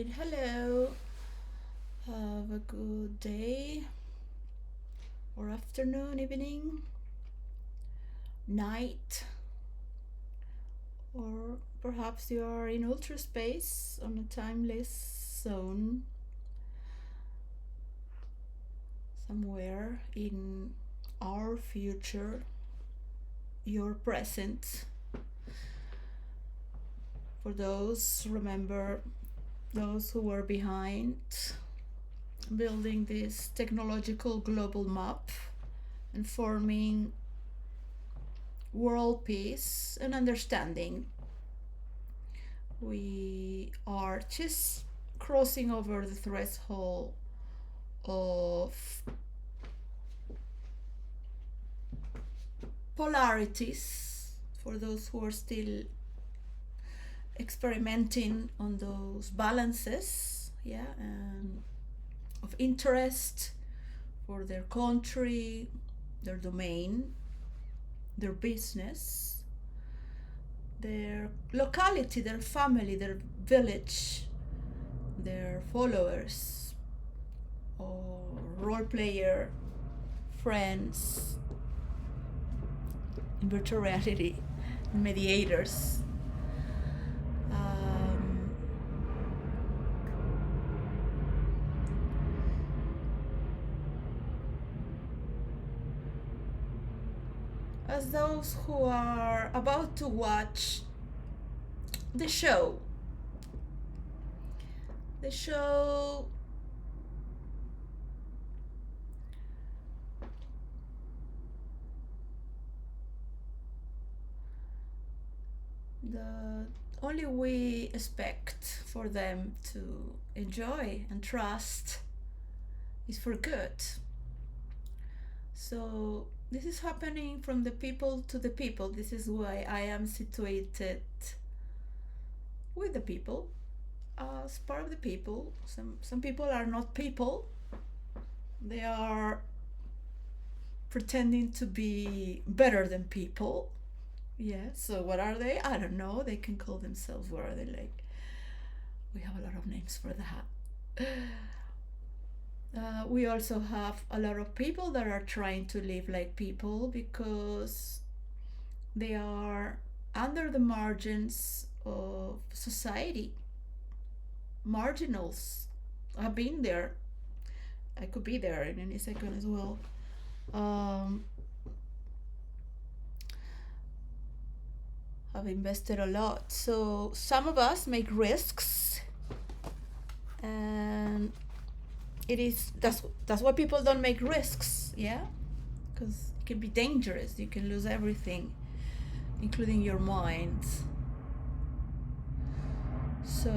right, hello. Have a good day or afternoon, evening, night, or perhaps you are in ultra space on a timeless zone somewhere in our future, your present. For those, remember those who were behind building this technological global map and forming world peace and understanding. We are just crossing over the threshold of polarities for those who are still experimenting on those balances, yeah, and of interest for their country, their domain, their business, their locality, their family, their village, their followers, or role player, friends, in virtual reality, mediators. As those who are about to watch the show. The show the only we expect for them to enjoy and trust is for good. So this is happening from the people to the people. This is why I am situated with the people, as part of the people. Some people are not people. They are pretending to be better than people. Yeah, so what are they? I don't know. They can call themselves, what are they like? We have a lot of names for that. We also have a lot of people that are trying to live like people because they are under the margins of society. Marginals. I've been there. I could be there in any second as well. Um, I've invested a lot. So some of us make risks, and that's why people don't make risks, yeah, because it can be dangerous. You can lose everything, including your mind. So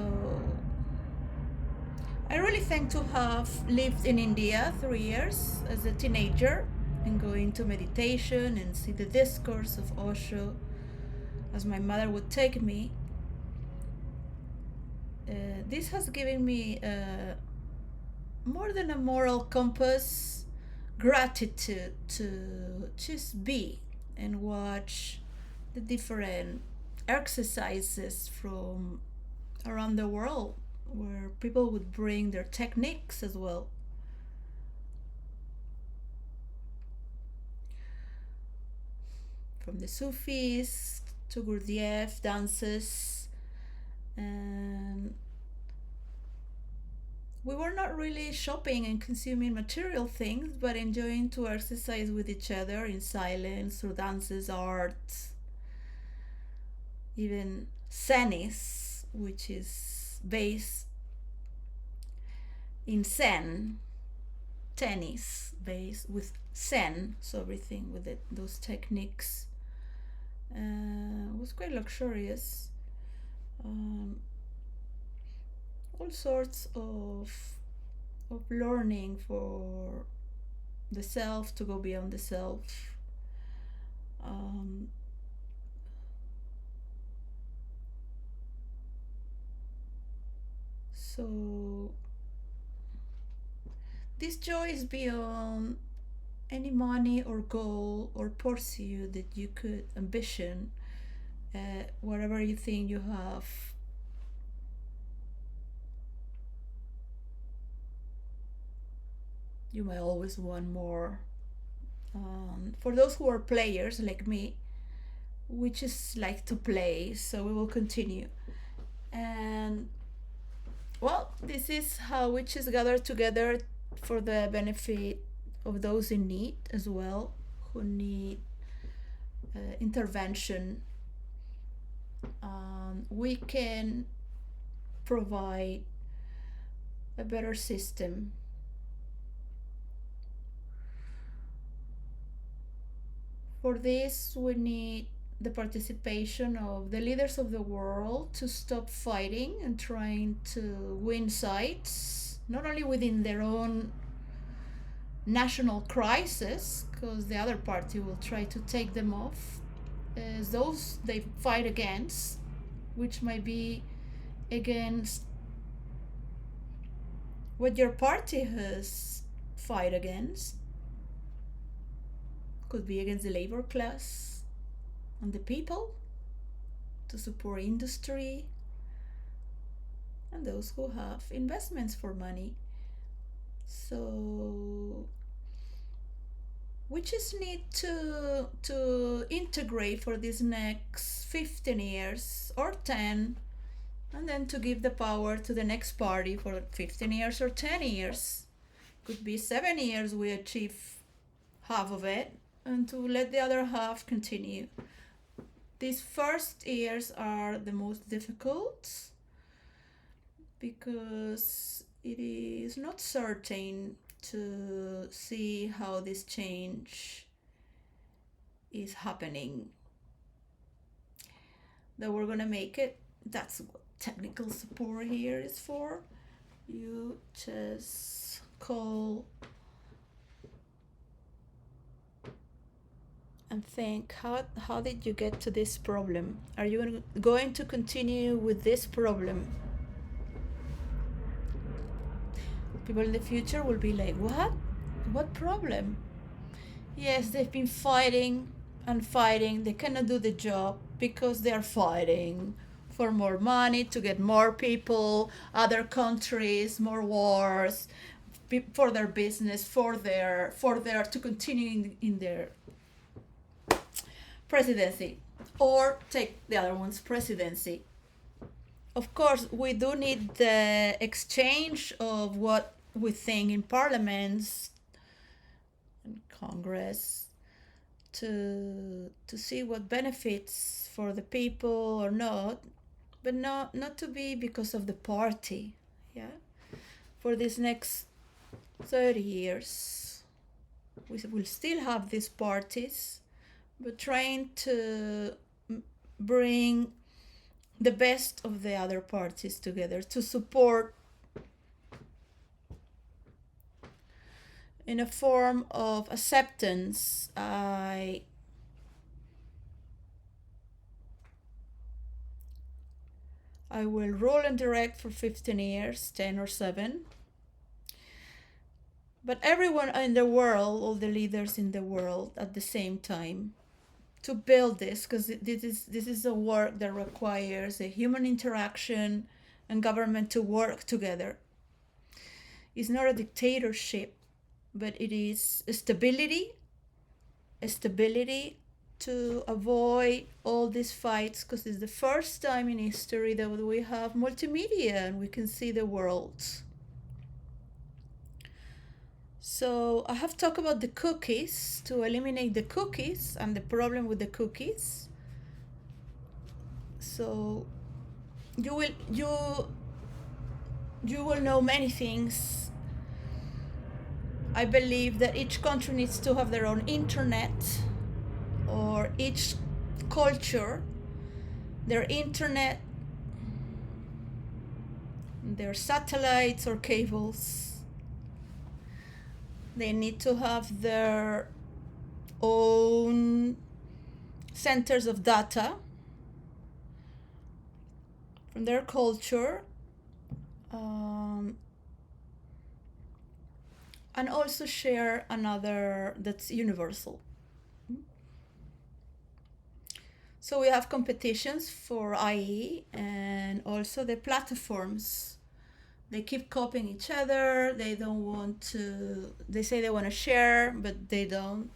I really thank to have lived in India 3 years as a teenager and going to meditation and see the discourse of Osho as my mother would take me. This has given me more than a moral compass, gratitude to just be and watch the different exercises from around the world where people would bring their techniques as well. From the Sufis to Gurdjieff dances, and we were not really shopping and consuming material things, but enjoying to exercise with each other in silence through dances, art, even Zenis, which is based in Zen, tennis based with Zen, so everything with those techniques was quite luxurious. All sorts of learning for the self to go beyond the self. So this joy is beyond any money or goal or pursuit that you could ambition, whatever you think you have You may always want more. For those who are players like me, we just like to play, so we will continue. And well, this is how witches gather together for the benefit of those in need as well, who need intervention. We can provide a better system. For this, we need the participation of the leaders of the world to stop fighting and trying to win sides, not only within their own national crisis, because the other party will try to take them off, as those they fight against, which might be against what your party has fight against. Could be against the labor class and the people, to support industry and those who have investments for money. So we just need to integrate for these next 15 years or 10, and then to give the power to the next party for 15 years or 10 years. Could be 7 years we achieve half of it, and to let the other half continue. These first years are the most difficult because it is not certain to see how this change is happening. That we're gonna make it. That's what technical support here is for. You just call and think, how did you get to this problem? Are you going to continue with this problem? People in the future will be like, what problem? Yes, they've been fighting and fighting. They cannot do the job because they are fighting for more money, to get more people, other countries, more wars, for their business, for their to continue in their presidency, or take the other one's presidency. Of course, we do need the exchange of what we think in parliaments and Congress to see what benefits for the people or not, but not to be because of the party. Yeah, for these next 30 years, we will still have these parties, but trying to bring the best of the other parties together to support in a form of acceptance. I will rule and direct for 15 years, 10 or 7. But everyone in the world, all the leaders in the world at the same time, to build this, because this is a work that requires a human interaction and government to work together. It's not a dictatorship, but it is a stability to avoid all these fights, because it's the first time in history that we have multimedia and we can see the world. So I have talked about the cookies, to eliminate the cookies and the problem with the cookies. So you will know many things. I believe that each country needs to have their own internet, or each culture their internet, their satellites or cables. They need to have their own centers of data from their culture, and also share another that's universal. So we have competitions for IE, and also the platforms They keep copying each other. They don't want to, they say they want to share, but they don't.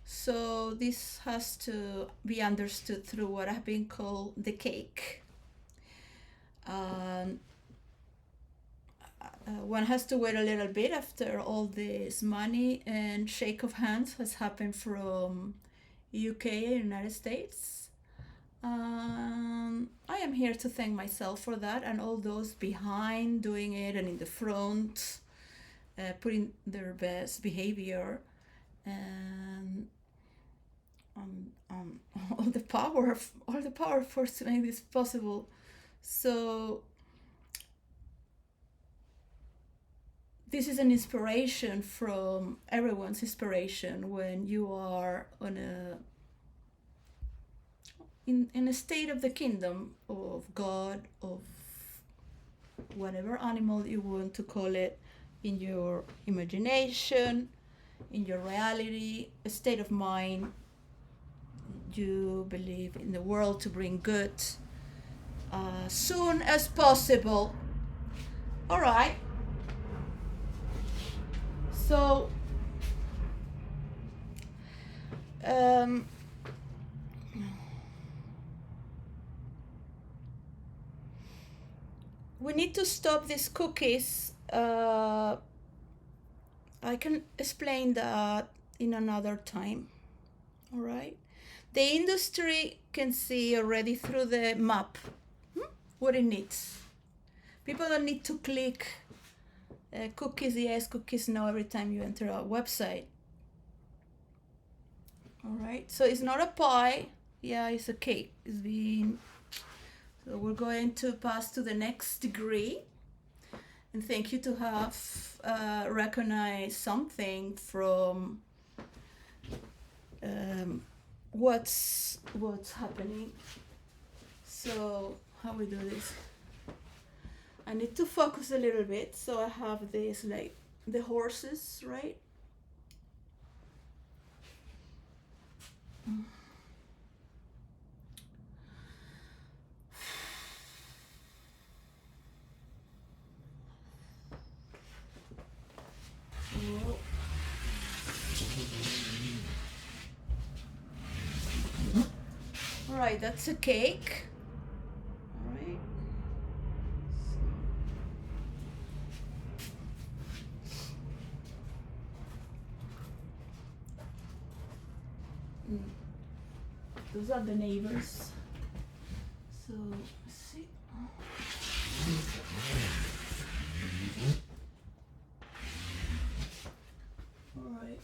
So this has to be understood through what have been called the cake. Um, one has to wait a little bit after all this money and shake of hands has happened from UK, United States. I am here to thank myself for that and all those behind doing it and in the front, putting their best behavior and all the power, for to make this possible. So this is an inspiration from everyone's inspiration when you are on in a state of the kingdom of God, of whatever animal you want to call it, in your imagination, in your reality, a state of mind. You believe in the world to bring good soon as possible. All right. So, um, we need to stop these cookies. I can explain that in another time. All right. The industry can see already through the map what it needs. People don't need to click cookies yes, cookies no every time you enter a website. All right. So it's not a pie. Yeah, it's a cake. It's being. So we're going to pass to the next degree. And thank you to have recognized something from what's happening. So how we do this? I need to focus a little bit. So I have this like the horses, right? Whoa. All right, that's a cake. All right. Those are the neighbors. So let's see. All right.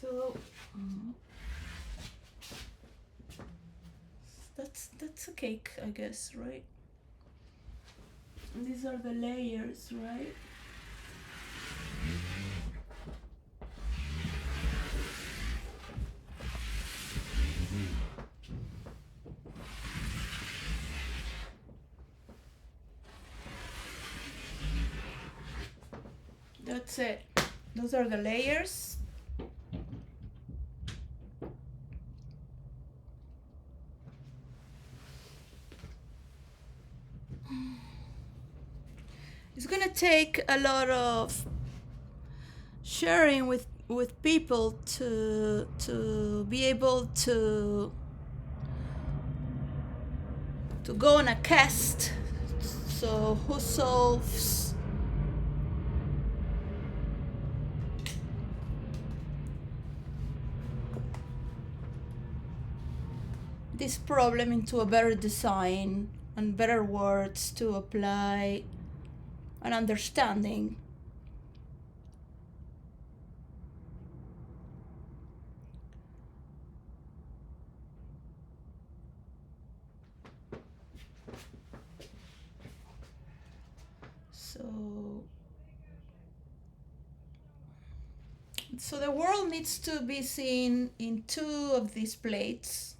So that's a cake, I guess, right? And these are the layers, right? That's it. Those are the layers. It's gonna take a lot of sharing with people to be able to go on a cast. So who solves this problem into a better design and better words to apply an understanding. So So the world needs to be seen in two of these plates.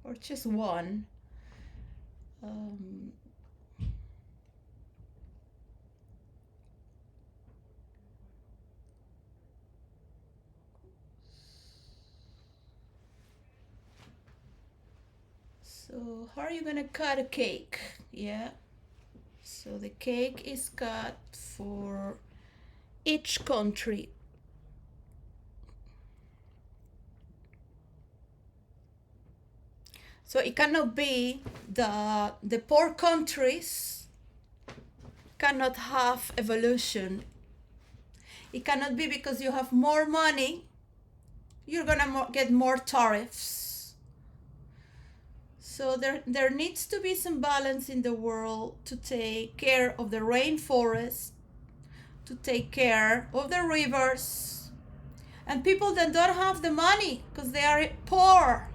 Or just one. Um, so how are you gonna cut a cake? Yeah. So the cake is cut for each country. So it cannot be the poor countries cannot have evolution. It cannot be because you have more money, you're gonna get more tariffs. So there needs to be some balance in the world to take care of the rainforest, to take care of the rivers, and people that don't have the money because they are poor,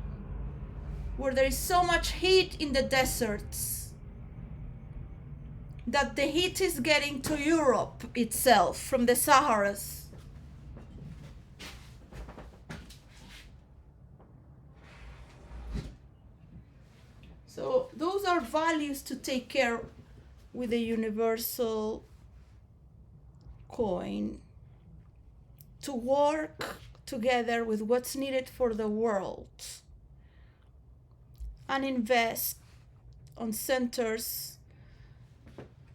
where there is so much heat in the deserts that the heat is getting to Europe itself from the Saharas. So those are values to take care with the universal coin, to work together with what's needed for the world and invest on centers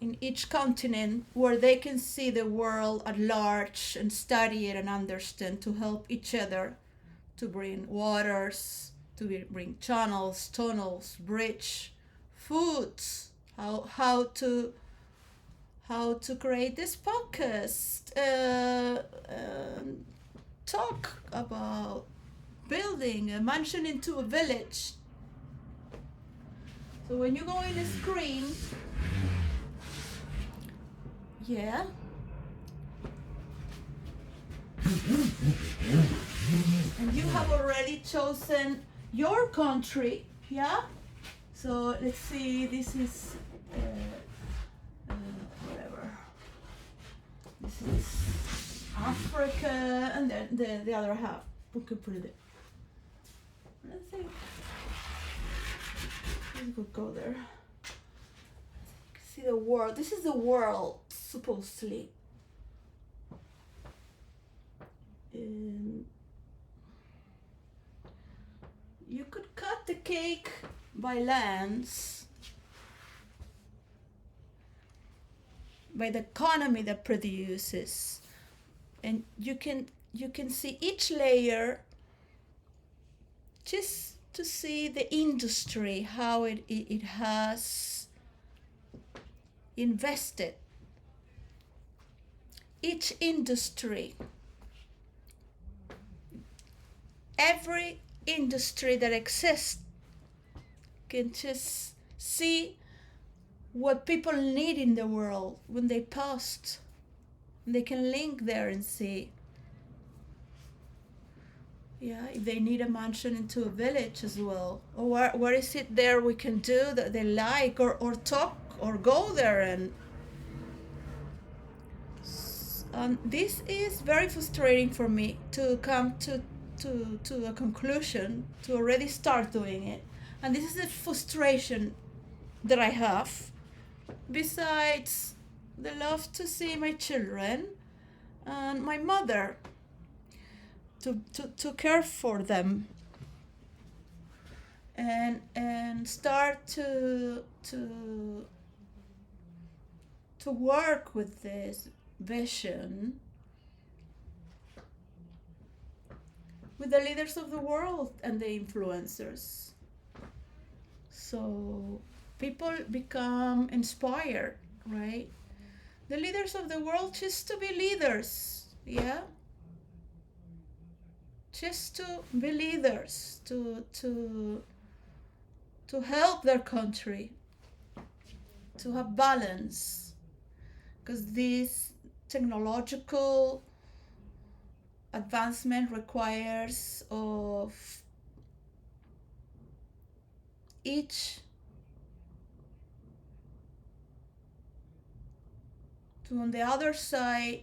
in each continent where they can see the world at large and study it and understand, to help each other, to bring waters, to bring channels, tunnels, bridge, foods, how to create this podcast, talk about building a mansion into a village. So when you go in a screen, yeah. And you have already chosen your country, yeah? So let's see, this is whatever. This is Africa, and then the other half. We could put it there. Let's see. We could go there. See the world. This is the world, supposedly. You could cut the cake by lands, by the economy that produces, and you can see each layer just to see the industry, how it has invested. Each industry, every industry that exists, can just see what people need in the world when they post. They can link there and see, yeah, if they need a mansion into a village as well, or where is it there we can do that they like, or talk or go there. And this is very frustrating for me to come to a conclusion, to already start doing it. And this is the frustration that I have, besides the love to see my children and my mother, to care for them, and start to work with this vision with the leaders of the world and the influencers, so people become inspired, right? The leaders of the world just to be leaders, yeah, just to be leaders, to help their country to have balance, because this technological advancement requires of each to on the other side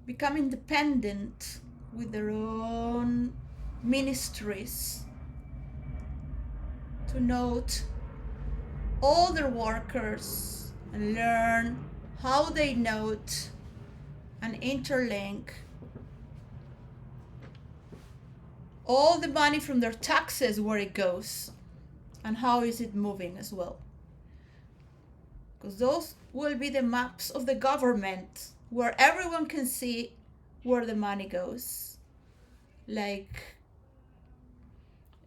become independent with their own ministries, to note all their workers and learn how they note and interlink all the money from their taxes, where it goes and how is it moving as well, because those will be the maps of the government where everyone can see where the money goes, like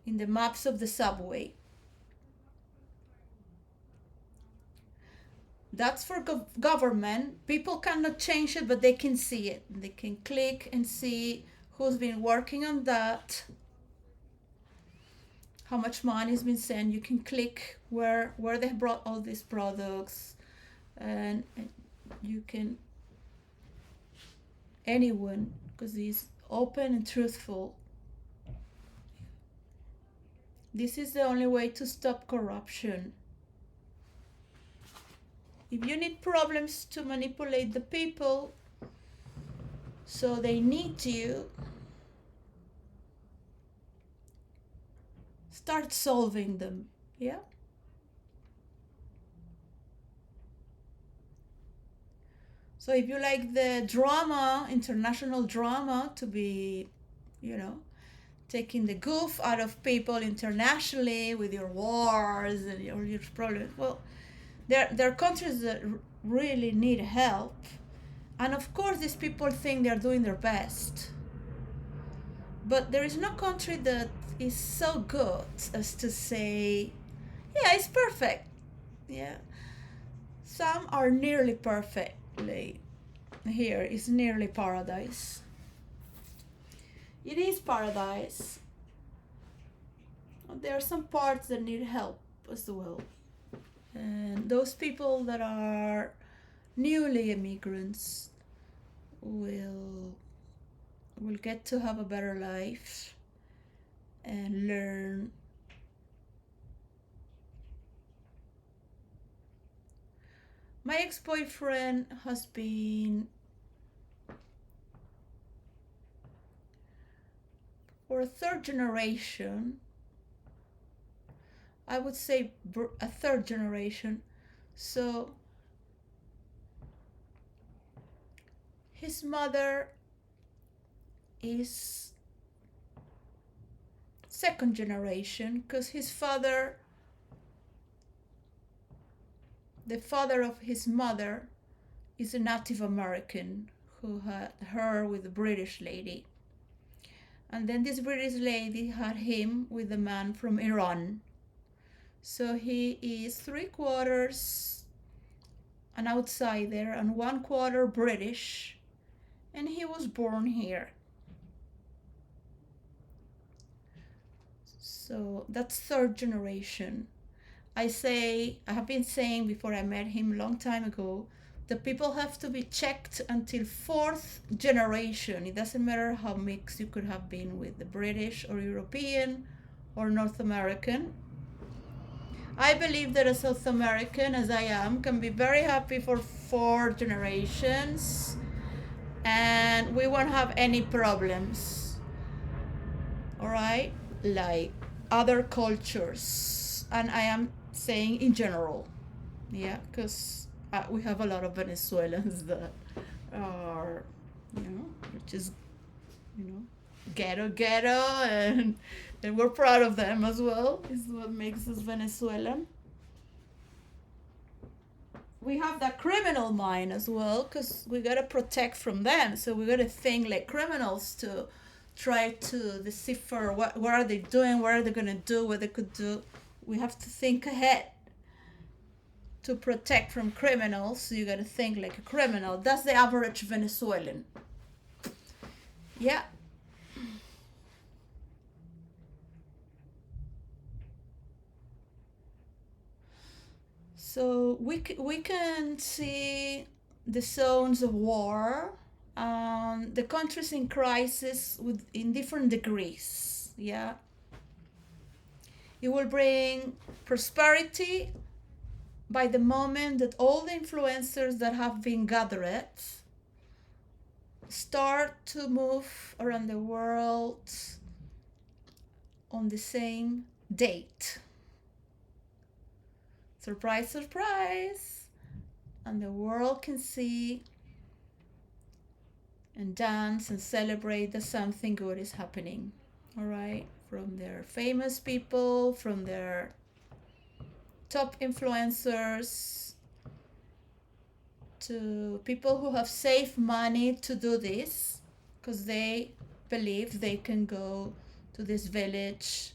in the maps of the subway. That's for government. People cannot change it, but they can see it. They can click and see who's been working on that, how much money has been sent. You can click where they brought all these products, and you can, anyone, because it's open and truthful. This is the only way to stop corruption. If you need problems to manipulate the people so they need you, start solving them. Yeah. So if you like the drama, international drama, to be, you know, taking the goof out of people internationally with your wars and your problems, well, there are countries that really need help. And of course, these people think they're doing their best. But there is no country that is so good as to say, yeah, it's perfect. Yeah. Some are nearly perfectly. Here is nearly paradise. It is paradise. There are some parts that need help as well. And those people that are newly immigrants will get to have a better life and learn my ex-boyfriend has been for a third generation, I would say a third generation. So his mother is second generation, because his father, the father of his mother, is a Native American who had her with a British lady. And then this British lady had him with a man from Iran. So he is 3/4 an outsider and 1/4 British, and he was born here. So that's third generation. I have been saying before I met him a long time ago, that people have to be checked until fourth generation. It doesn't matter how mixed you could have been with the British or European or North American. I believe that a South American, as I am, can be very happy for 4 generations and we won't have any problems. All right? Like other cultures. And I am saying in general. Yeah, because we have a lot of Venezuelans that are, just, ghetto, and we're proud of them as well. Is what makes us Venezuelan. We have that criminal mind as well, because we gotta protect from them. So we gotta think like criminals to try to decipher what are they doing, what are they gonna do, what they could do. We have to think ahead to protect from criminals. So you gotta think like a criminal. That's the average Venezuelan. Yeah. So we can see the zones of war, the countries in crisis in different degrees. Yeah, it will bring prosperity by the moment that all the influencers that have been gathered start to move around the world on the same date. Surprise, surprise! And the world can see and dance and celebrate that something good is happening. All right? From their famous people, from their top influencers, to people who have saved money to do this because they believe they can go to this village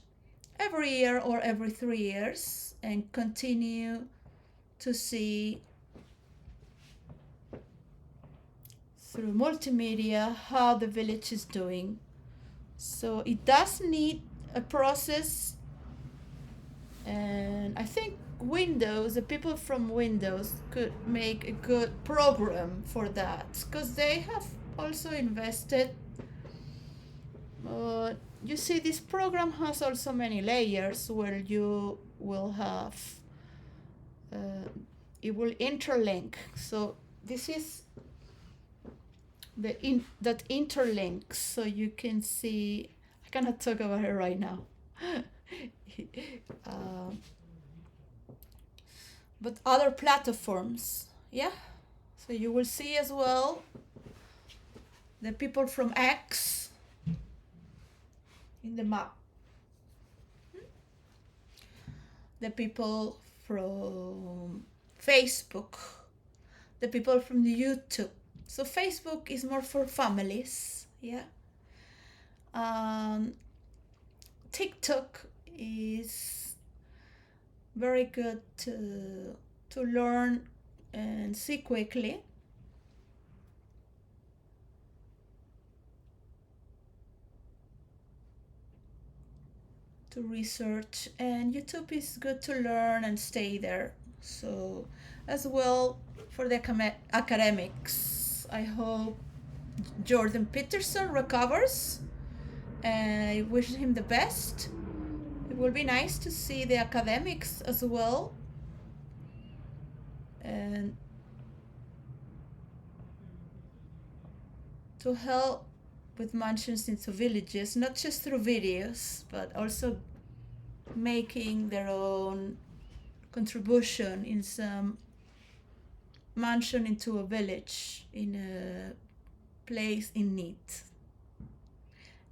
every year or every 3 years and continue to see through multimedia how the village is doing. So it does need a process, and I think Windows, the people from Windows could make a good program for that because they have also invested. You see, this program has also many layers where you will have it will interlink. So this is that interlinks, so you can see. I cannot talk about it right now. But other platforms, yeah. So you will see as well the people from X in the map, the people from Facebook, the people from the YouTube. So Facebook is more for families, yeah. TikTok is very good to learn and see quickly. To research, and YouTube is good to learn and stay there. So as well for the academics, I hope Jordan Peterson recovers, and I wish him the best. It will be nice to see the academics as well, and to help with mansions into villages, not just through videos, but also making their own contribution in some mansion into a village, in a place in need.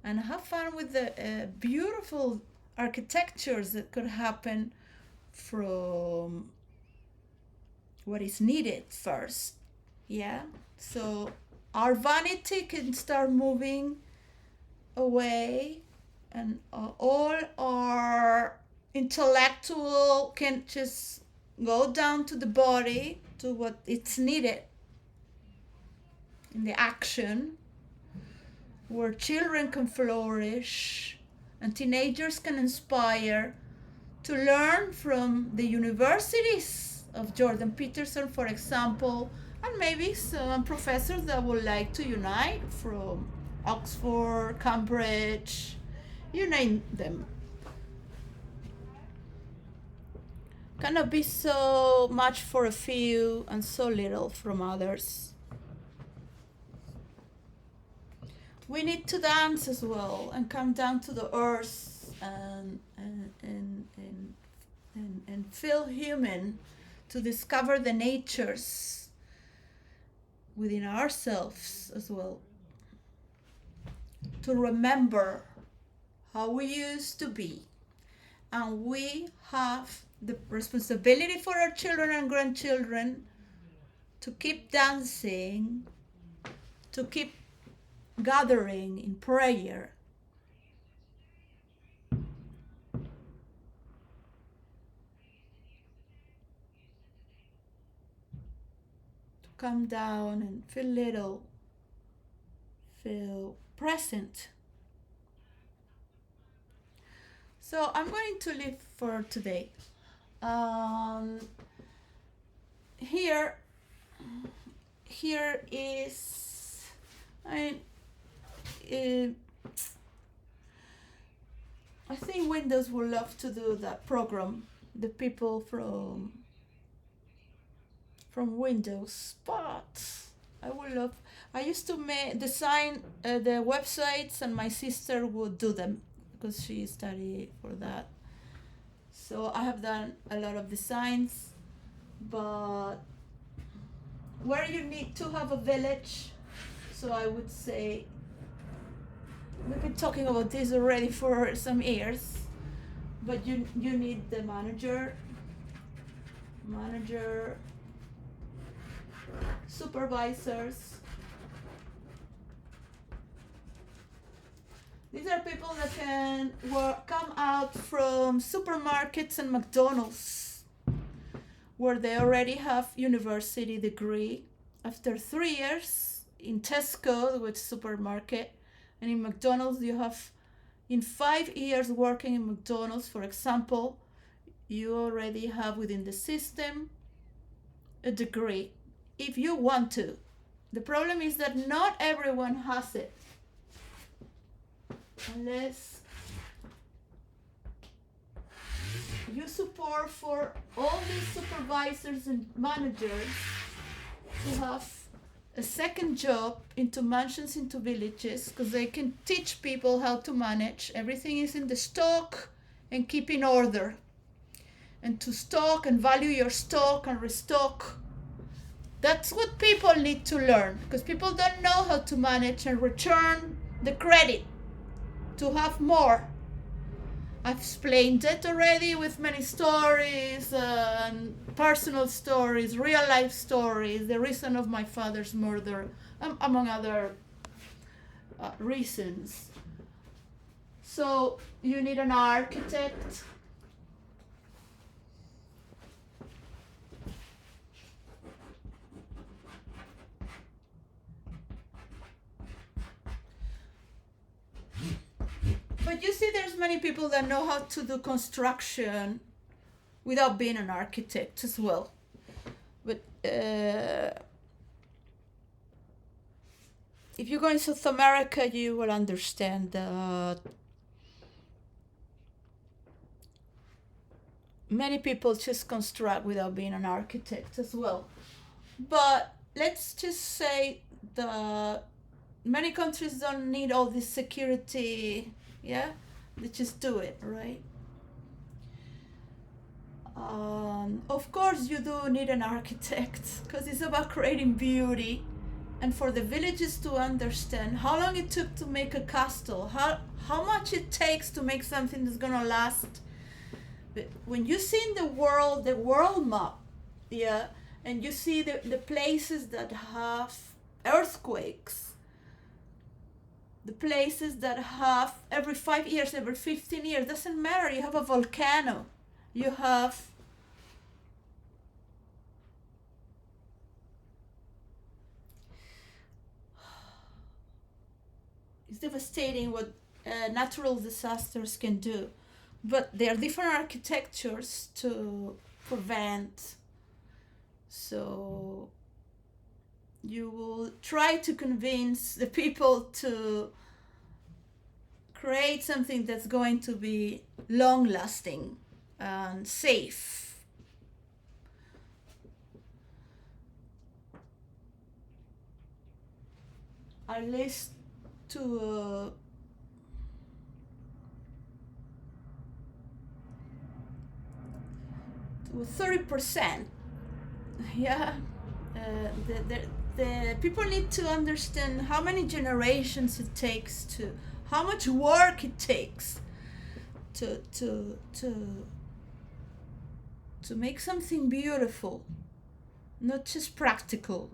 And have fun with the beautiful architectures that could happen from what is needed first. Yeah, so our vanity can start moving away, and all our intellectual can just go down to the body, to what it's needed in the action, where children can flourish and teenagers can inspire to learn from the universities of Jordan Peterson, for example, and maybe some professors that would like to unite from Oxford, Cambridge, you name them. Cannot be so much for a few and so little from others. We need to dance as well and come down to the earth and feel human, to discover the natures within ourselves as well, to remember how we used to be. And we have the responsibility for our children and grandchildren to keep dancing, to keep gathering in prayer, to come down and feel little, feel present. So I'm going to leave for today. here is, I mean, I think Windows would love to do that program. The people from Windows, but I would love. I used to design the websites, and my sister would do them because she studied for that. So I have done a lot of designs, but where you need to have a village. So I would say we've been talking about this already for some years, but you need the manager, supervisors. These are people that can come out from supermarkets and McDonald's, where they already have university degree. After 3 years in Tesco, which supermarket, and in McDonald's, you have in 5 years working in McDonald's, for example, you already have within the system a degree if you want to. The problem is that not everyone has it. Unless you support for all these supervisors and managers to have a second job into mansions, into villages, because they can teach people how to manage. Everything is in the stock and keep in order. And to stock and value your stock and restock. That's what people need to learn, because people don't know how to manage and return the credit to have more. I've explained it already with many stories and personal stories, real life stories, the reason of my father's murder, among other reasons. So you need an architect. But you see, there's many people that know how to do construction without being an architect as well. But if you go in South America, you will understand that many people just construct without being an architect as well. But let's just say that many countries don't need all this security. Yeah, they just do it, right? Of course, you do need an architect, because it's about creating beauty, and for the villages to understand how long it took to make a castle, how much it takes to make something that's gonna last. But when you see in the world map, yeah, and you see the places that have earthquakes, the places that have every 5 years, every 15 years, doesn't matter, you have a volcano, you have it's devastating what natural disasters can do, but there are different architectures to prevent. So you will try to convince the people to create something that's going to be long lasting and safe. At least to 30%. Yeah. The people need to understand how many generations it takes, to how much work it takes to make something beautiful, not just practical.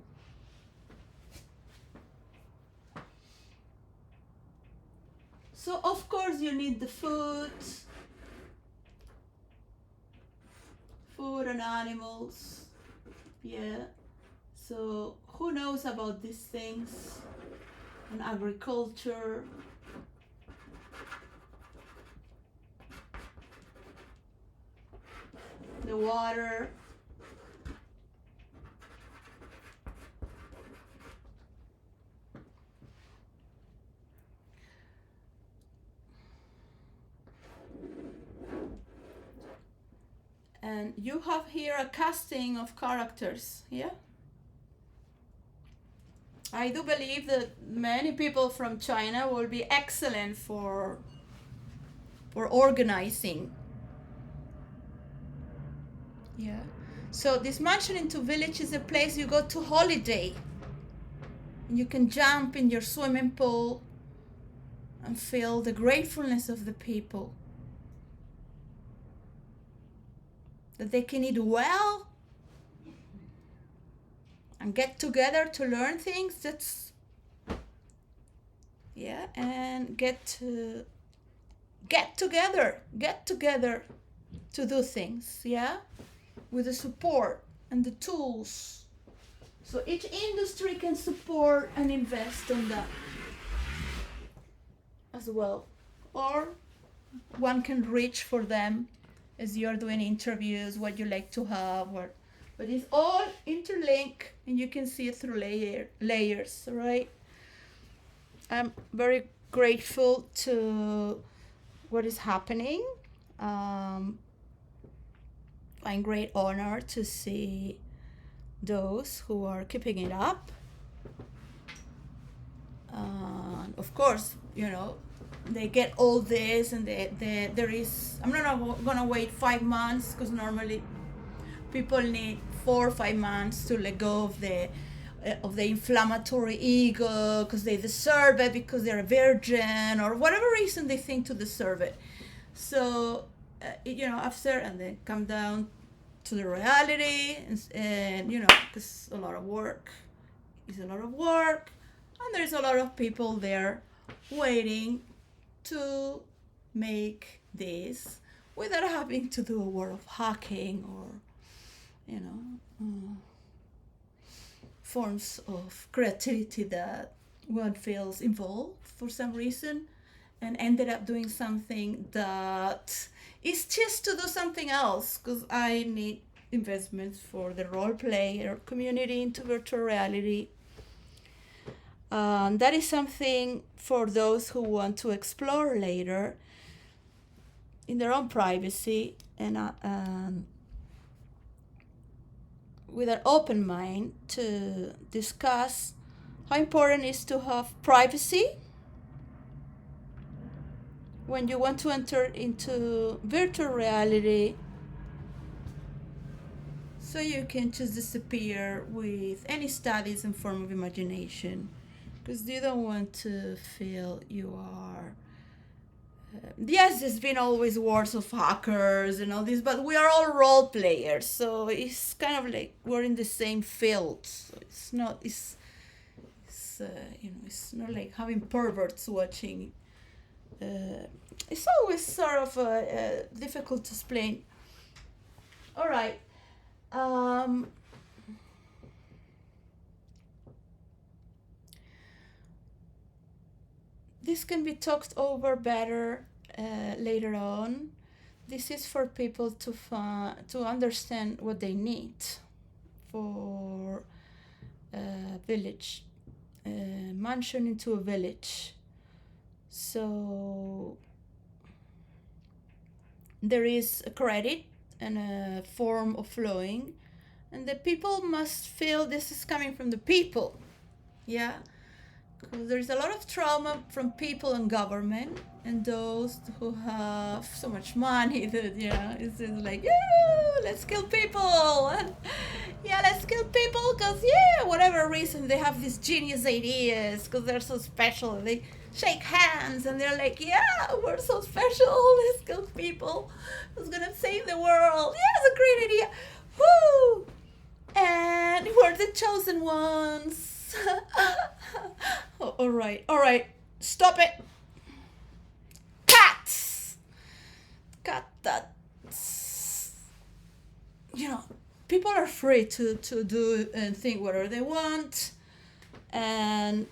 So of course you need the food and animals. Yeah. So who knows about these things? And agriculture. The water. And you have here a casting of characters, yeah? I do believe that many people from China will be excellent for organizing. Yeah. So this mansion into village is a place you go to holiday. You can jump in your swimming pool and feel the gratefulness of the people. That they can eat well and get together to learn things. That's, yeah, and get together to do things, yeah, with the support and the tools. So each industry can support and invest on that as well. Or one can reach for them as you're doing interviews, what you like to have, but it's all interlinked and you can see it through layers, right? I'm very grateful to what is happening. I'm great honor to see those who are keeping it up. Of course, they get all this, and there is. I'm not gonna wait 5 months, because normally people need 4 or 5 months to let go of the inflammatory ego, because they deserve it, because they're a virgin, or whatever reason they think to deserve it. So after, and then come down to the reality, and because a lot of work is a lot of work, and there's a lot of people there waiting to make this without having to do a world of hacking or forms of creativity that one feels involved for some reason, and ended up doing something that is just to do something else, because I need investments for the role player community into virtual reality. That is something for those who want to explore later in their own privacy, and with an open mind to discuss how important it is to have privacy when you want to enter into virtual reality, so you can just disappear with any studies and form of imagination, because you don't want to feel you are. Yes, there's been always wars of hackers and all this, but we are all role players, so it's kind of like we're in the same field. So it's not like having perverts watching. It's always sort of difficult to explain. All right. This can be talked over better later on. This is for people to understand what they need for a village, mansion into a village. So there is a credit and a form of flowing, and the people must feel this is coming from the people. Yeah. Because there's a lot of trauma from people and government, and those who have so much money that it's just like, yeah, let's kill people, and let's kill people because whatever reason they have these genius ideas, because they're so special. They shake hands and they're like, yeah, we're so special, let's kill people, who's gonna save the world, it's a great idea, woo, and we're the chosen ones. All right, stop it. Cut that. People are free to do and think whatever they want, and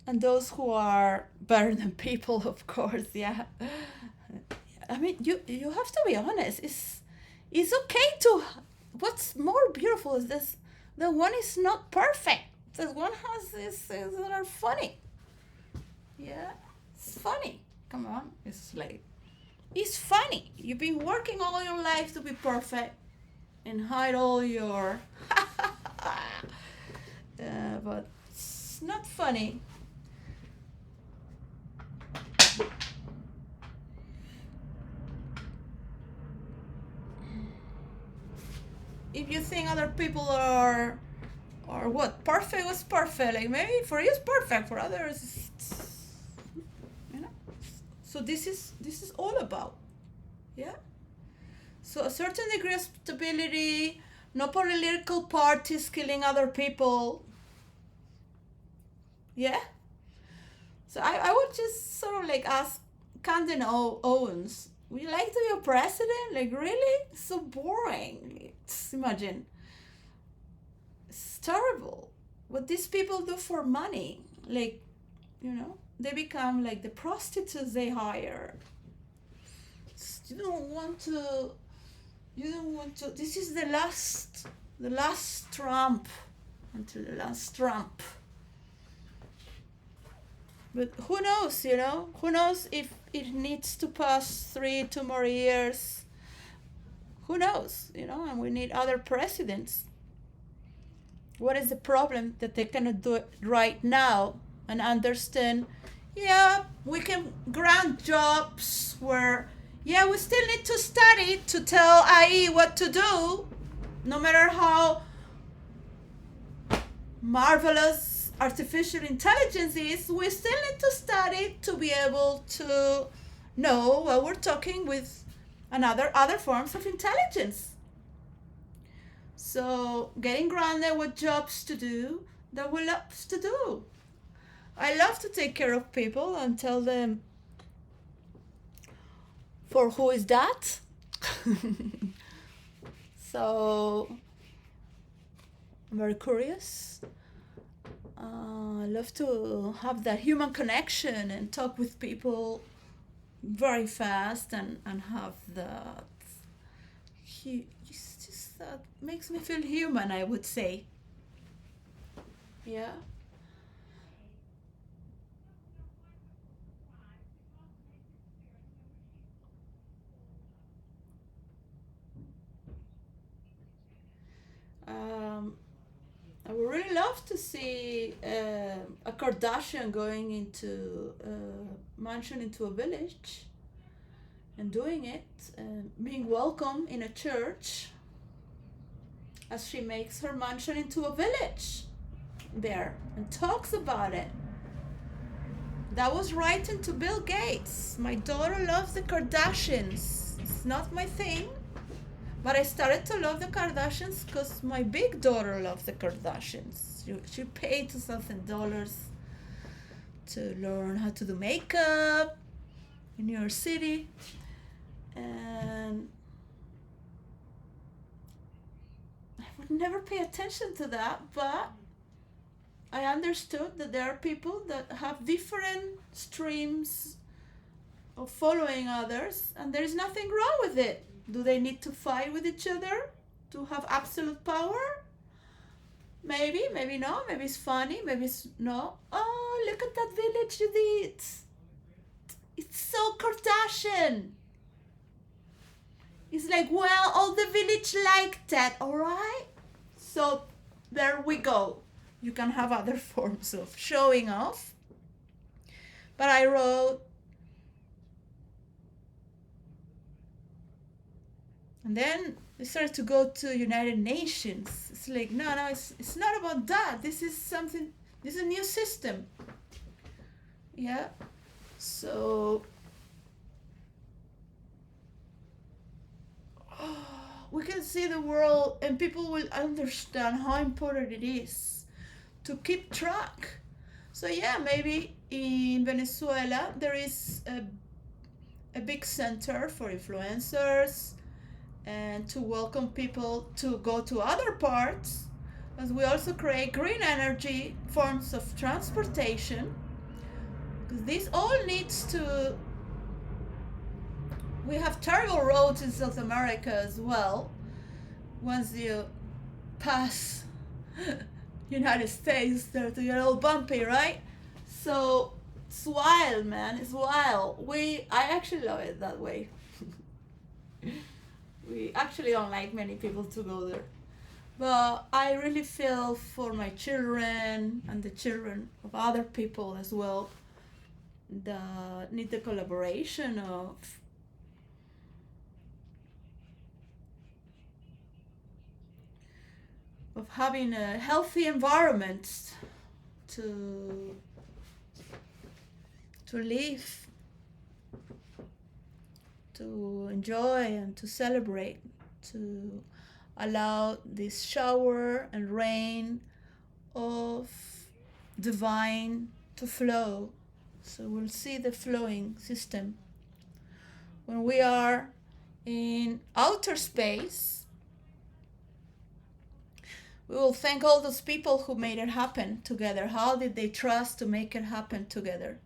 those who are better than people, of course, I mean, you have to be honest. It's okay to. What's more beautiful is this: the one is not perfect. The one has these things that are funny. Yeah, it's funny Come on. It's like, it's funny. You've been working all your life to be perfect and hide all your. But it's not funny. If you think other people are what perfect was perfect, like maybe for you it's perfect, for others it's, you know. So this is all about, yeah. So a certain degree of stability, no political parties killing other people, yeah. So I would just sort of like ask Camden Owens, would you like to be a president? Like, really? It's so boring. Imagine. It's terrible. What these people do for money. Like, they become like the prostitutes they hire. You don't want to. This is the last Trump. Until the last Trump. But who knows, Who knows if it needs to pass 2 more years? Who knows, And we need other presidents. What is the problem that they cannot do it right now and understand, yeah, we can grant jobs where, yeah, we still need to study to tell AI what to do, no matter how marvelous artificial intelligence is, we still need to study to be able to know what we're talking with other forms of intelligence. So getting granted what jobs to do that we love to do. I love to take care of people and tell them, for who is that? So I'm very curious. I love to have that human connection and talk with people very fast and have that. It's just that makes me feel human, I would say. Yeah. I would really love to see a Kardashian going into a mansion into a village and doing it, being welcome in a church as she makes her mansion into a village there and talks about it. That was writing to Bill Gates. My daughter loves the Kardashians. It's not my thing. But I started to love the Kardashians because my big daughter loves the Kardashians. She paid $2,000 to learn how to do makeup in New York City. And I would never pay attention to that, but I understood that there are people that have different streams of following others, and there is nothing wrong with it. Do they need to fight with each other to have absolute power? Maybe, maybe no. Maybe it's funny, maybe it's no. Oh, look at that village you did. It's so Kardashian. It's like, well, all the village liked that, all right? So there we go. You can have other forms of showing off. But I wrote, and then we started to go to United Nations. It's like, no, it's not about that. This is a new system. Yeah. So we can see the world and people will understand how important it is to keep track. So yeah, maybe in Venezuela there is a big center for influencers and to welcome people to go to other parts, as we also create green energy forms of transportation, because this all needs to. We have terrible roads in South America as well. Once you pass United States, they get all bumpy, right? So It's wild, man. It's wild. I actually love it that way. We actually don't like many people to go there. But I really feel for my children and the children of other people as well that need the collaboration of having a healthy environment to live, to enjoy and to celebrate, to allow this shower and rain of divine to flow. So we'll see the flowing system. When we are in outer space, we will thank all those people who made it happen together. How did they trust to make it happen together?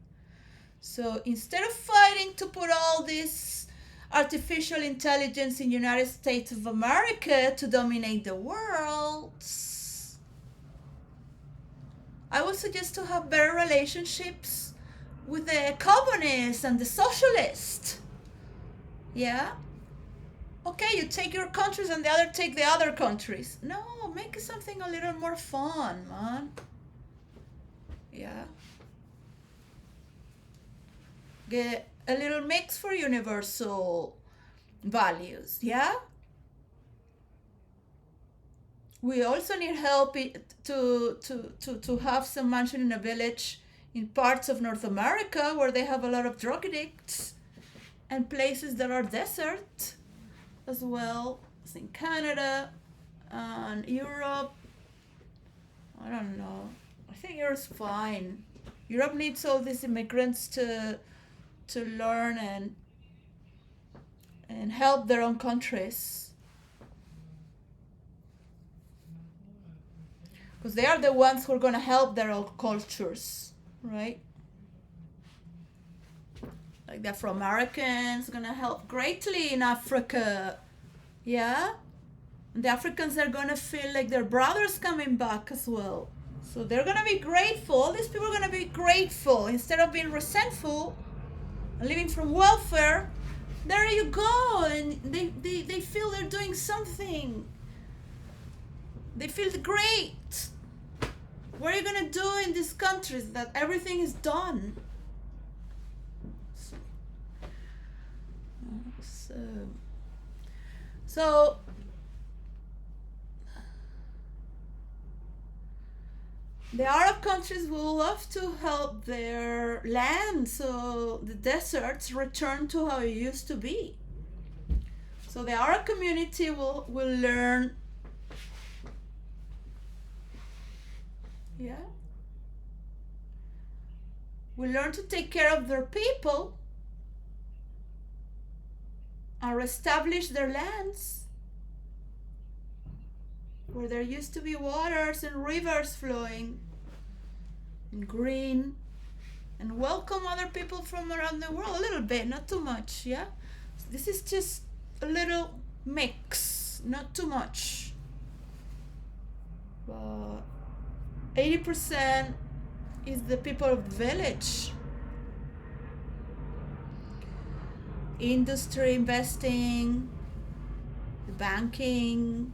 So instead of fighting to put all this artificial intelligence in United States of America to dominate the world, I would suggest to have better relationships with the communists and the socialists. Yeah? Okay, you take your countries and the other take the other countries. No, make it something a little more fun, man. Yeah? Get a little mix for universal values. Yeah? We also need help to have some mansion in a village in parts of North America where they have a lot of drug addicts and places that are desert as well as in Canada and Europe. I don't know. I think Europe's fine. Europe needs all these immigrants to learn and help their own countries. Because they are the ones who are going to help their own cultures, right? Like the Afro-Americans are going to help greatly in Africa. Yeah? And the Africans are going to feel like their brothers coming back as well. So they're going to be grateful. All these people are going to be grateful. Instead of being resentful and living from welfare, there you go. And they feel they're doing something. They feel great. What are you going to do in these countries that everything is done? So the Arab countries will love to help their land so the deserts return to how it used to be. So the Arab community will learn. Yeah. Will learn to take care of their people and reestablish their lands where there used to be waters and rivers flowing and green, and welcome other people from around the world a little bit, not too much. Yeah, this is just a little mix, not too much, but 80% is the people of the village. Industry, investing, the banking,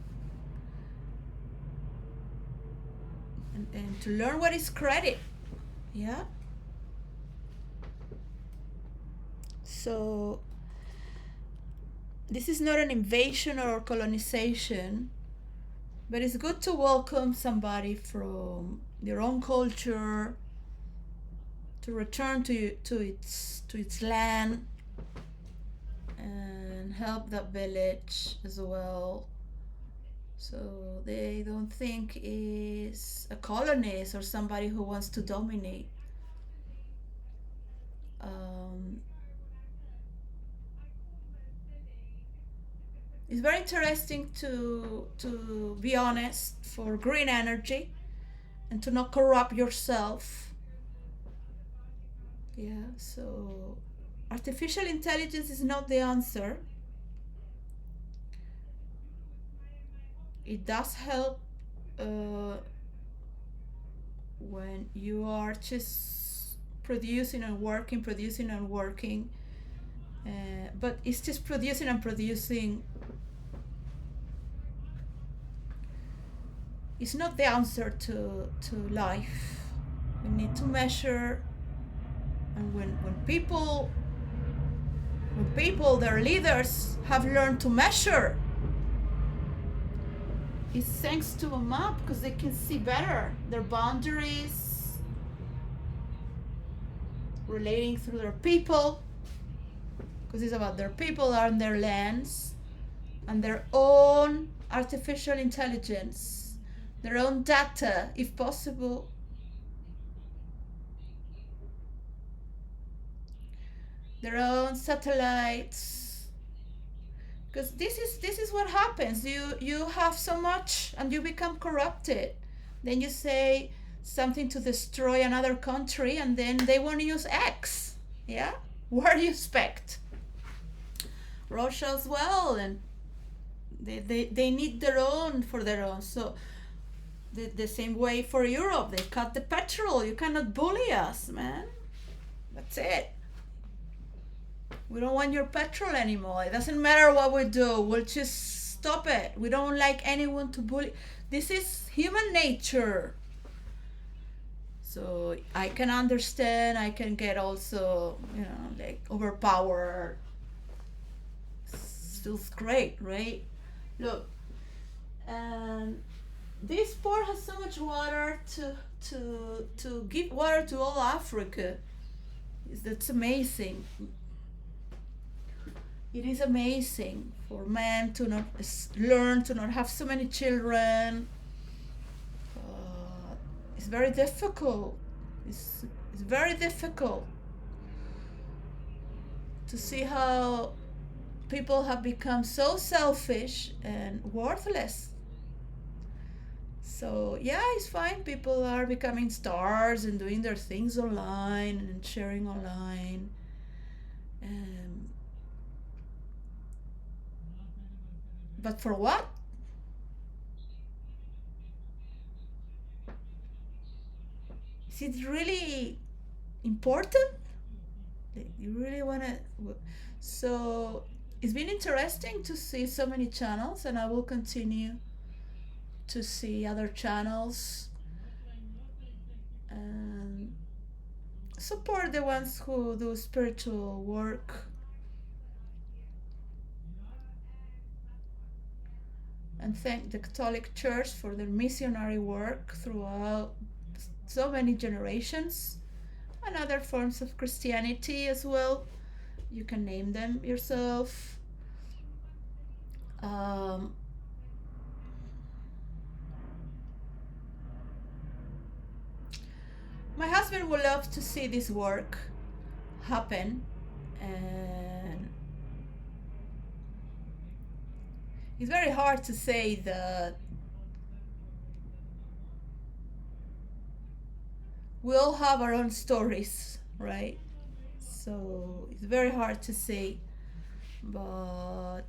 and to learn what is credit. Yeah. So this is not an invasion or colonization, but it's good to welcome somebody from your own culture to return to its land and help that village as well, so they don't think is a colonist or somebody who wants to dominate. It's very interesting to be honest for green energy and to not corrupt yourself. Yeah, so artificial intelligence is not the answer. It does help when you are just producing and working, producing and working, but it's just producing and producing. It's not the answer to life. We need to measure, and when people, their leaders, have learned to measure, it's thanks to a map because they can see better their boundaries, relating through their people, because it's about their people and their lands and their own artificial intelligence, their own data, if possible. Their own satellites, because this is what happens. You have so much and you become corrupted, then you say something to destroy another country and then they want to use X. Yeah, what do you expect? Russia as well, and they need their own for their own. So the same way for Europe, they cut the petrol. You cannot bully us, man. That's it. We don't want your petrol anymore. It doesn't matter what we do. We'll just stop it. We don't like anyone to bully. This is human nature. So I can understand. I can get also, like overpowered. Still great, right? Look, this port has so much water to give water to all Africa. That's amazing. It is amazing for men to not learn to not have so many children. It's very difficult. It's very difficult to see how people have become so selfish and worthless. So yeah, it's fine. People are becoming stars and doing their things online and sharing online. But for what? Is it really important? Like, you really want to? So it's been interesting to see so many channels, and I will continue to see other channels and support the ones who do spiritual work. And thank the Catholic Church for their missionary work throughout so many generations, and other forms of Christianity as well. You can name them yourself. My husband would love to see this work happen, and it's very hard to say that we all have our own stories, right? So it's very hard to say, but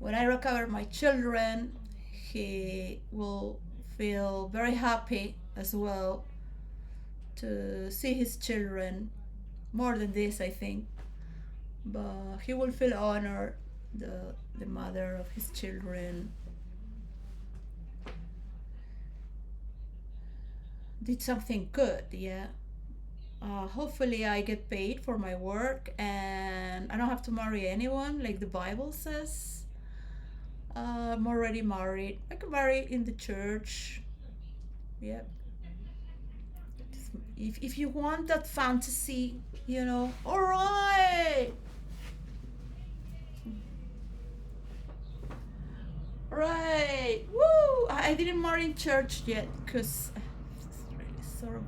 when I recover my children, he will feel very happy as well to see his children. More than this, I think, but he will feel honored, the mother of his children did something good. Yeah. Hopefully I get paid for my work and I don't have to marry anyone like the Bible says. I'm already married. I can marry in the church. Yeah. If you want that fantasy, all right. Right. Woo! I didn't marry in church yet because it's really sort of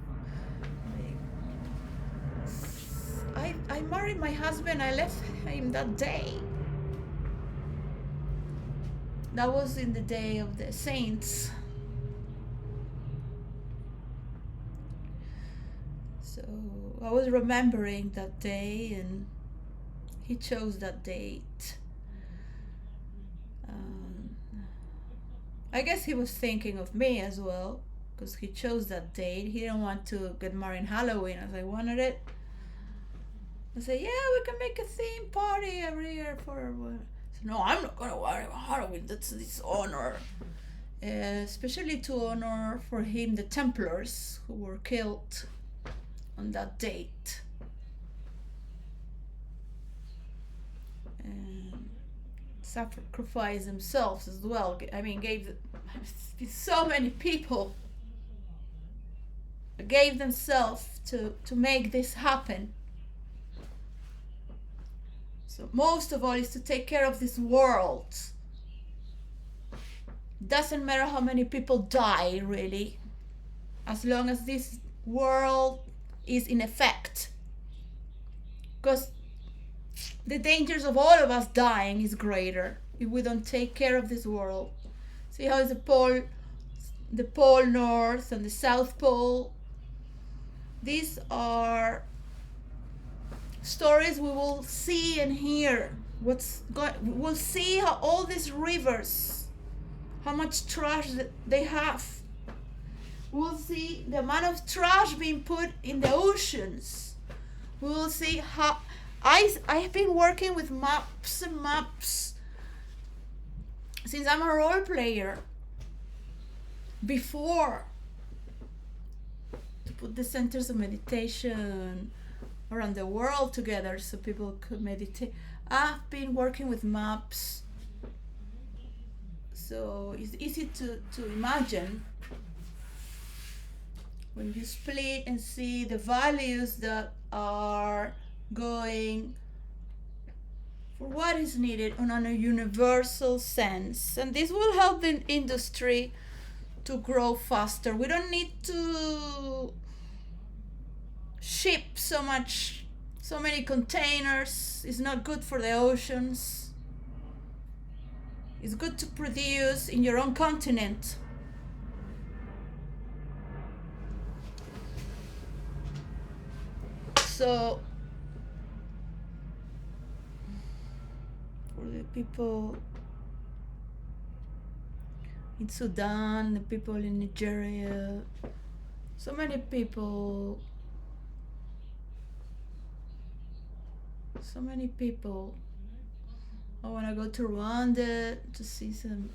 like I married my husband. I left him that day. That was in the day of the saints. So I was remembering that day, and he chose that date. I guess he was thinking of me as well. because he chose that date. He didn't want to get married in Halloween as I wanted it. I said, yeah, we can make a theme party every year for. So, no, I'm not gonna worry about Halloween. That's dishonor. Especially to honor for him the Templars who were killed on that date. And sacrificed themselves as well. I mean, so many people gave themselves to make this happen. So most of all is to take care of this world. Doesn't matter how many people die, really, as long as this world is in effect. Because the dangers of all of us dying is greater if we don't take care of this world. See how it's the pole north and the south pole. These are stories we will see and hear. We'll see how all these rivers, how much trash they have. We'll see the amount of trash being put in the oceans. We will see how I've been working with maps and maps since I'm a role player. Before, to put the centers of meditation around the world together so people could meditate. I've been working with maps, so it's easy to imagine when you split and see the values that are going for what is needed on a universal sense. And this will help the industry to grow faster. We don't need to ship so many containers. It's not good for the oceans. It's good to produce in your own continent. So for the people in Sudan, the people in Nigeria, so many people. I want to go to Rwanda to see some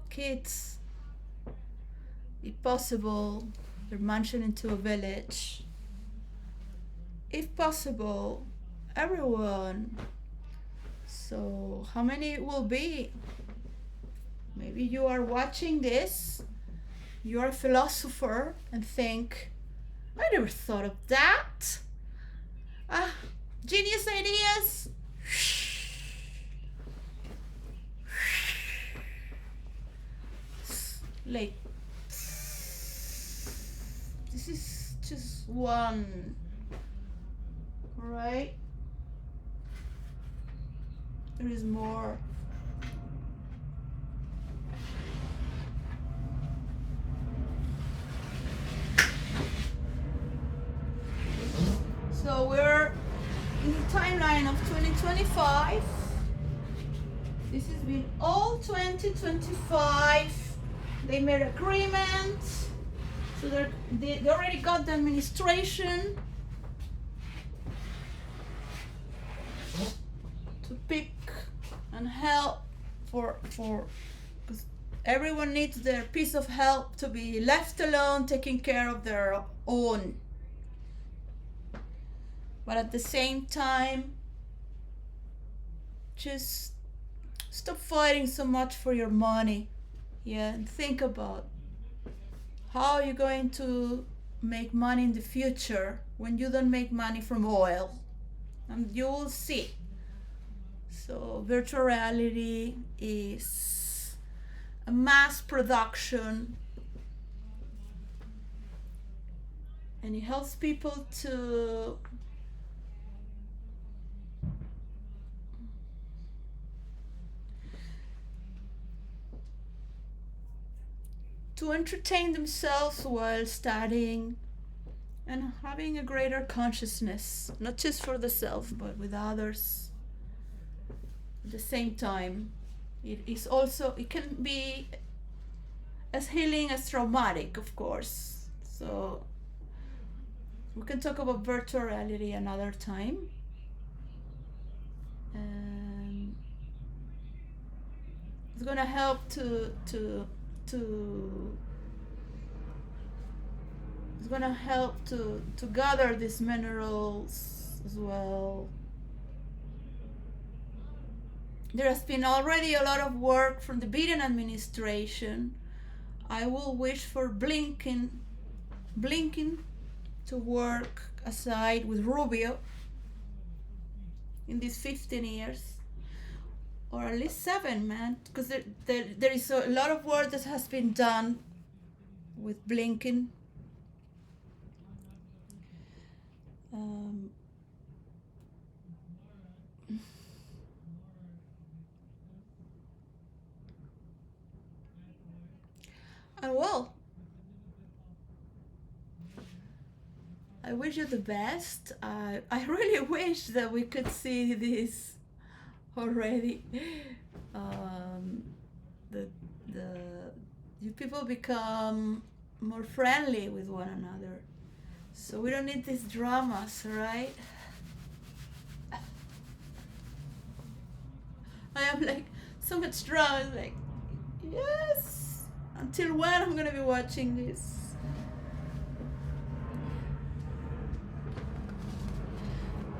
kids. If possible, they're mansioned into a village. If possible, everyone. So how many it will be? Maybe you are watching this, you're a philosopher and think, I never thought of that. Genius ideas. Like, this is just one, right? There is more. So we're in the timeline of 2025. This has been all 2025. They made agreements. So they already got the administration to pick and help for because everyone needs their piece of help to be left alone, taking care of their own. But at the same time, just stop fighting so much for your money. Yeah, and think about how you're going to make money in the future when you don't make money from oil. And you will see. So virtual reality is a mass production, and it helps people to entertain themselves while studying and having a greater consciousness, not just for the self but with others. At the same time, it can be as healing as traumatic, of course. So we can talk about virtual reality another time. And it's gonna help to it's gonna help to gather these minerals as well. There has been already a lot of work from the Biden administration. I will wish for Blinken to work aside with Rubio in these 15 years, or at least 7, man, because there is a lot of work that has been done with Blinken. And well, I wish you the best. I really wish that we could see this already. The you people become more friendly with one another, so we don't need these dramas, right? I am like so much drama. Like, yes. Until when I'm gonna be watching this?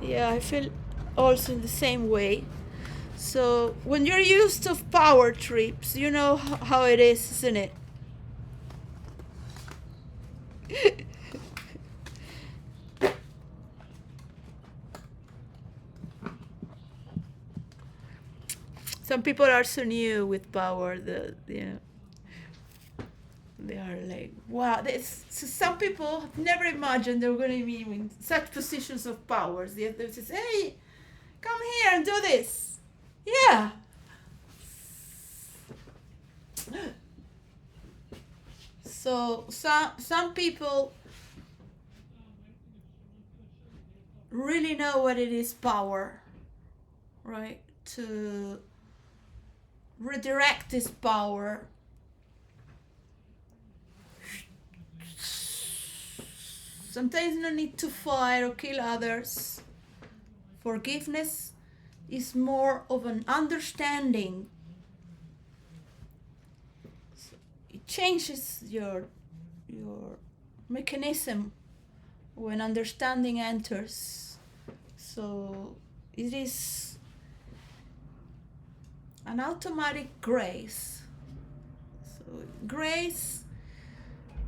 Yeah, I feel also in the same way. So when you're used to power trips, you know how it is, isn't it? Some people are so new with power that they are like, wow. So some people have never imagined they were going to be in such positions of powers. They say, hey, come here and do this. Yeah. So some people really know what it is, power, right? To redirect this power. Sometimes no need to fight or kill others. Forgiveness is more of an understanding. It changes your mechanism when understanding enters. So it is an automatic grace. So grace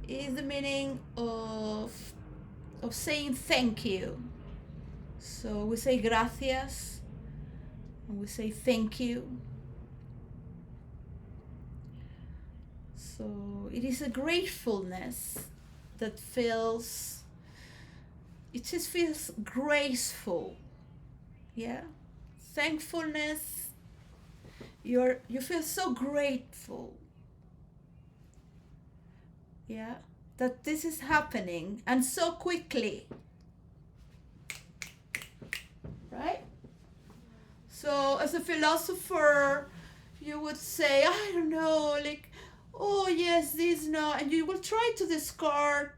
is the meaning of saying thank you. So we say gracias, and we say thank you. So it is a gratefulness that feels, it just feels graceful. Yeah, thankfulness. You feel so grateful. Yeah, that this is happening and so quickly. Right? So as a philosopher, you would say, I don't know, like, oh yes, this, no, and you will try to discard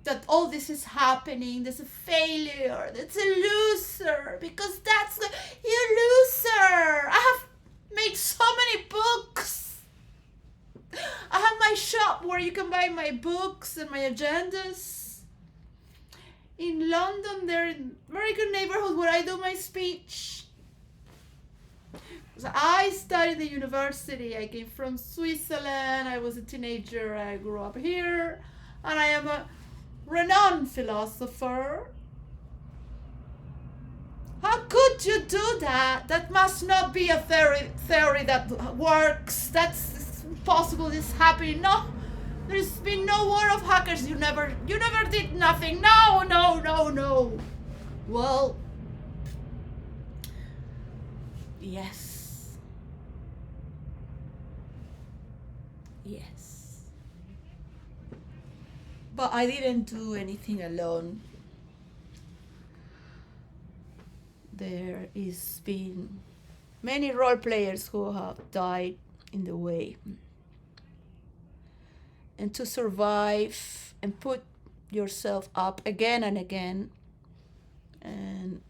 that all this is happening, there's a failure, that's a loser, because that's the, you loser. I have made so many books. I have my shop where you can buy my books and my agendas. In London, there in a very good neighborhood where I do my speech. So I studied the university. I came from Switzerland. I was a teenager. I grew up here. And I am a renowned philosopher. How could you do that? That must not be a theory that works. That's impossible. This happening. No, there's been no war of hackers. You never did nothing. No. Well, yes. But I didn't do anything alone. There is been many role players who have died in the way. and to survive and put yourself up again and again, and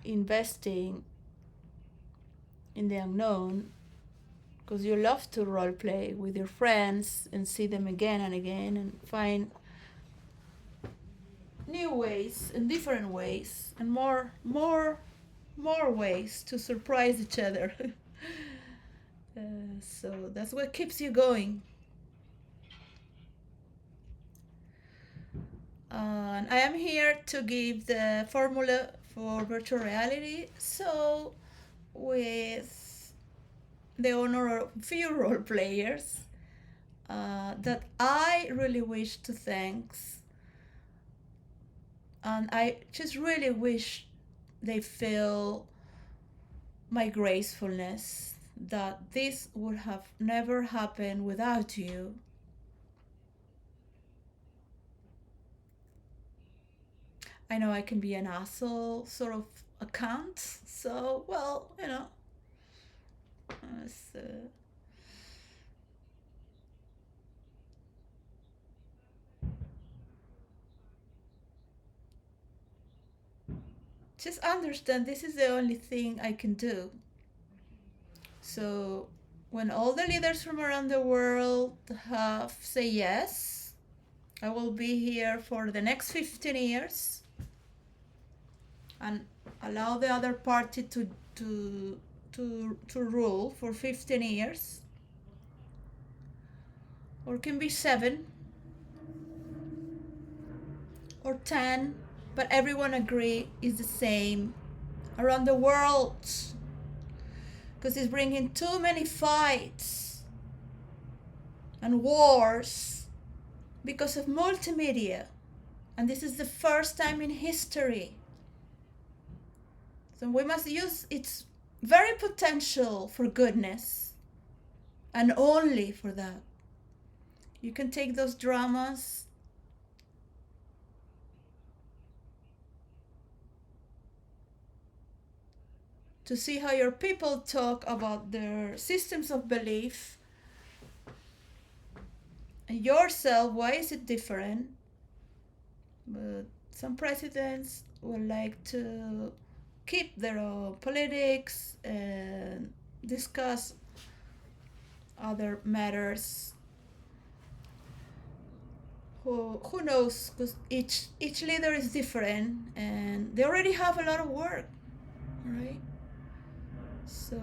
investing in the unknown, because you love to role play with your friends and see them again and again and find new ways and different ways and more ways to surprise each other. So that's what keeps you going. And I am here to give the formula for virtual reality. So, with the honor of few role players that I really wish to thank, and I just really wish they feel my gracefulness, that this would have never happened without you. I know I can be an asshole sort of account, so, well, it's, just understand this is the only thing I can do. So, when all the leaders from around the world have say yes, I will be here for the next 15 years and allow the other party to rule for 15 years, or it can be 7 or 10, but everyone agree is the same around the world, because it's bringing too many fights and wars because of multimedia, and this is the first time in history. So we must use its very potential for goodness, and only for that. You can take those dramas to see how your people talk about their systems of belief and yourself. Why is it different? But some presidents would like to keep their own politics and discuss other matters. Who knows? Because each leader is different, and they already have a lot of work, right? So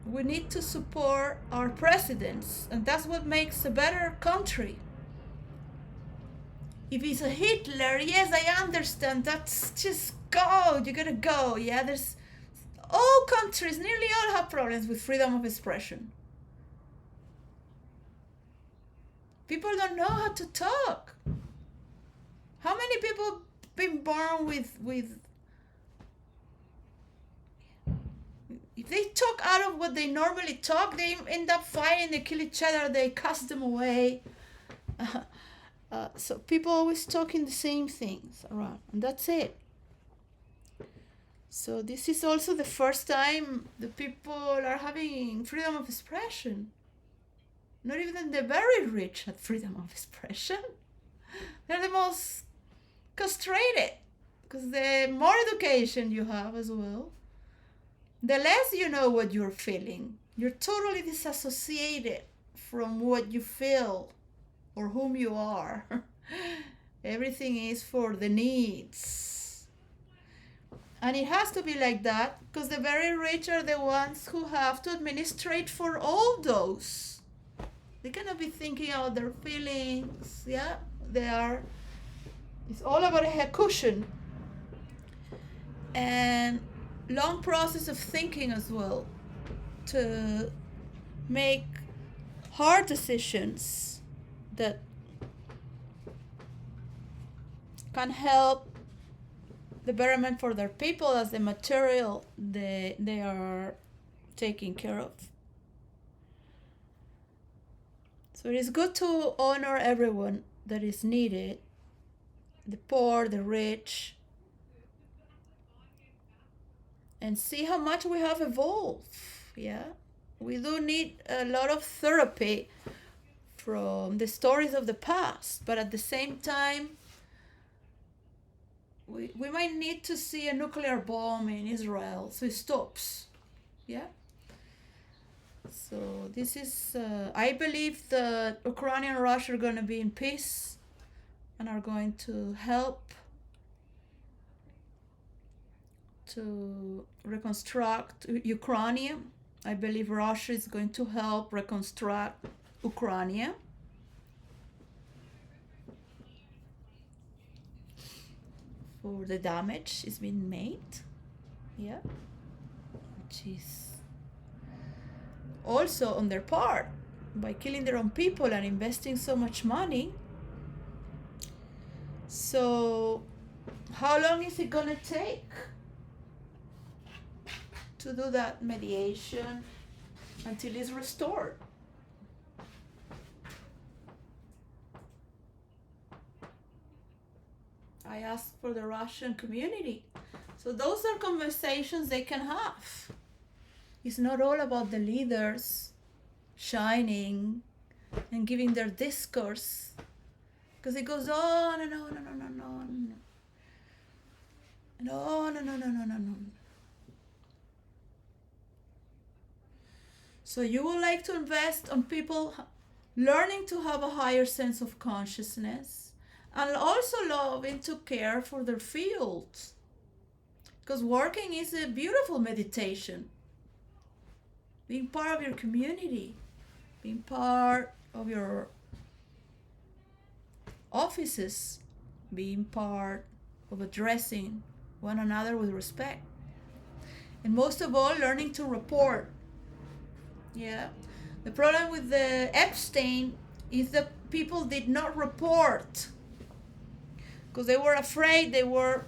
we need to support our presidents, and that's what makes a better country. If it's a Hitler, yes, I understand. That's just go. You gotta go. Yeah, there's all countries, nearly all have problems with freedom of expression. People don't know how to talk. How many people been born with if they talk out of what they normally talk, they end up fighting, they kill each other, they cast them away. So people always talking the same things around, and that's it. So this is also the first time the people are having freedom of expression. Not even the very rich have freedom of expression. They're the most castrated, because the more education you have as well, the less you know what you're feeling. You're totally disassociated from what you feel or whom you are. Everything is for the needs. And it has to be like that, because the very rich are the ones who have to administrate for all those. They cannot be thinking about their feelings. Yeah, they are. It's all about a cushion. And long process of thinking as well, to make hard decisions that can help the betterment for their people as the material they are taking care of. So it is good to honor everyone that is needed, the poor, the rich, and see how much we have evolved. Yeah, we do need a lot of therapy from the stories of the past, but at the same time, we might need to see a nuclear bomb in Israel so it stops. Yeah. So this is, I believe that Ukraine and Russia are going to be in peace and are going to help to reconstruct Ukraine. I believe Russia is going to help reconstruct Ukraine. For the damage is being made. Yeah. Which is also on their part by killing their own people and investing so much money. So how long is it gonna take to do that mediation until it's restored? I asked for the Russian community. So those are conversations they can have. It's not all about the leaders shining and giving their discourse, because it goes on and on and on and on and on and on and on and on. So you would like to invest on people learning to have a higher sense of consciousness and also loving to care for their field, because working is a beautiful meditation. Being part of your community, being part of your offices, being part of addressing one another with respect. And most of all, learning to report. Yeah. The problem with the Epstein is that people did not report because they were afraid they were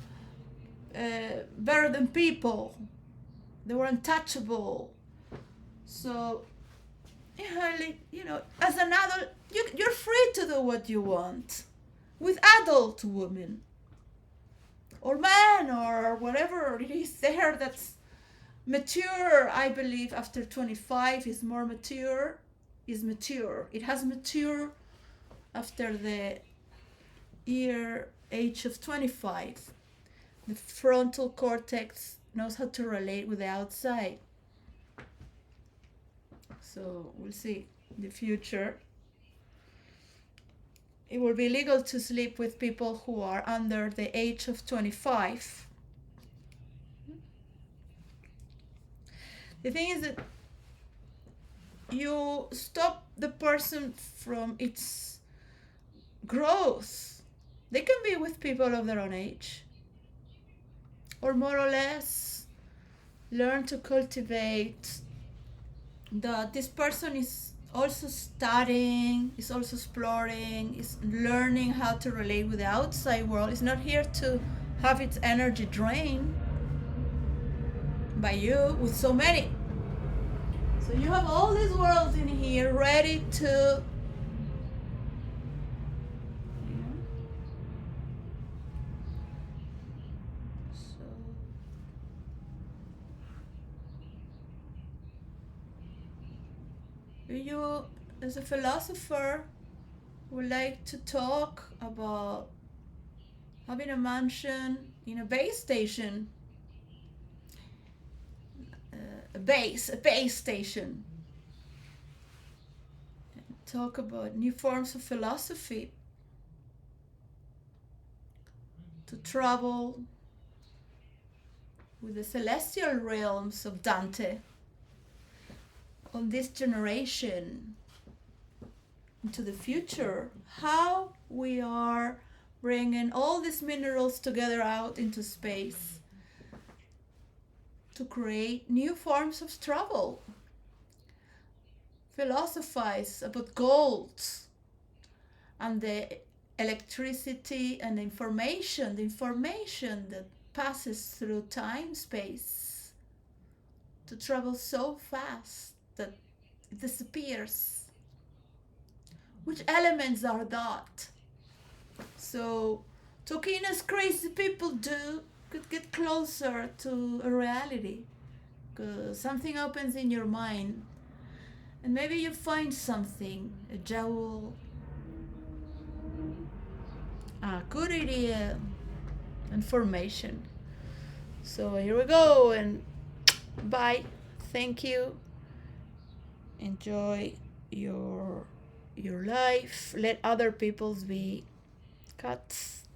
better than people. They were untouchable. So, as an adult, you're free to do what you want with adult women or men or whatever it is there that's mature. I believe after 25 is more mature, is mature. It has mature after the age of 25. The frontal cortex knows how to relate with the outside. So we'll see in the future. It will be legal to sleep with people who are under the age of 25. The thing is that you stop the person from its growth. They can be with people of their own age, or more or less learn to cultivate that this person is also studying, is also exploring, is learning how to relate with the outside world. It's not here to have its energy drained by you with so many. So you have all these worlds in here ready to you, as a philosopher, would like to talk about having a mansion in a base station, a base station, and talk about new forms of philosophy, to travel with the celestial realms of Dante on this generation into the future, how we are bringing all these minerals together out into space to create new forms of travel. Philosophize about gold and the electricity and the information that passes through time space to travel so fast that it disappears. Which elements are that? So talking as crazy people do could get closer to a reality, because something opens in your mind and maybe you find something, a jewel, a good idea, information. So here we go, and bye. Thank you. Enjoy your your life. Let other people's be cuts.